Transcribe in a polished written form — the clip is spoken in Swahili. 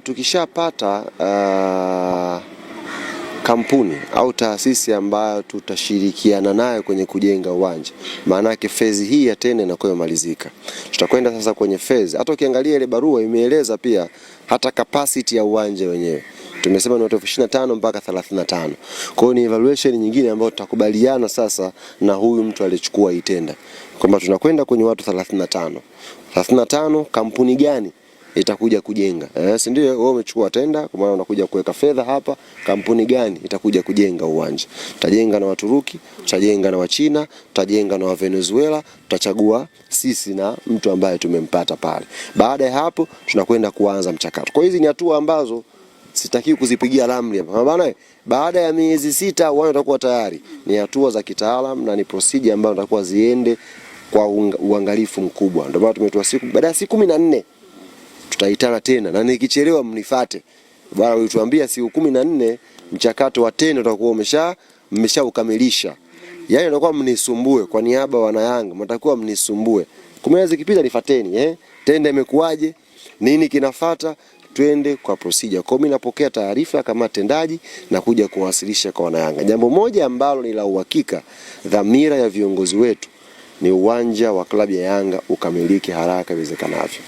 Tukishapata kampuni au taasisi ambayo tutashirikiana nayo kwenye kujenga uwanja, maana yake phase hii ya tena inakuwa imemalizika. Tutakwenda sasa kwenye phase. Hata ukiangalia ile barua imeeleza pia hata capacity ya uwanja wenyewe. Tumesema ni watu 25 mpaka 35. Kwa hiyo ni evaluation nyingine ambayo tutakubaliana sasa na huyu mtu alichukua hii tenda, kwamba tunakwenda kwenye watu 35. 35 kampuni gani itakuja kujenga? Si ndio? Wewe umechukua tenda, kwa maana unakuja kuweka fedha hapa, kampuni gani itakuja kujenga uwanja? Tutajenga na Waturuki, tutajenga na Wachina, tutajenga na Venezuela, tutachagua sisi na mtu ambaye tumempata pale. Baada ya hapo tunakwenda kuanza mchakato. Kwa hizi ni hatua ambazo sitaki kuzipigia ramli hapa. Bwana, baada ya miezi 6 uwanja utakuwa tayari. Ni hatua za kitaalamu na ni procedure ambayo itakuwa ziende kwa uangalifu mkubwa. Ndio maana tumetoa siku, baada ya siku 14 tutaitana tena, na nikichelewa mnifuate. Bwana ulituambia siku 14 mchakato wa tena utakuwa mmeshaukamilisha. Yaani ndio mnisumbue kwa niaba wana Yanga, mtakuwa mnisumbue. Kumeza kipita nifateni, tenda imekuaje? Nini kinafuata? Twende kwa procedure. Kwa mimi napokea taarifa kama tendaji na kuja kuwasilisha kwa wana Yanga. Jambo moja ambalo ni la uhakika, dhamira ya viongozi wetu ni uwanja wa klabu ya Yanga ukamilike haraka iwezekanavyo.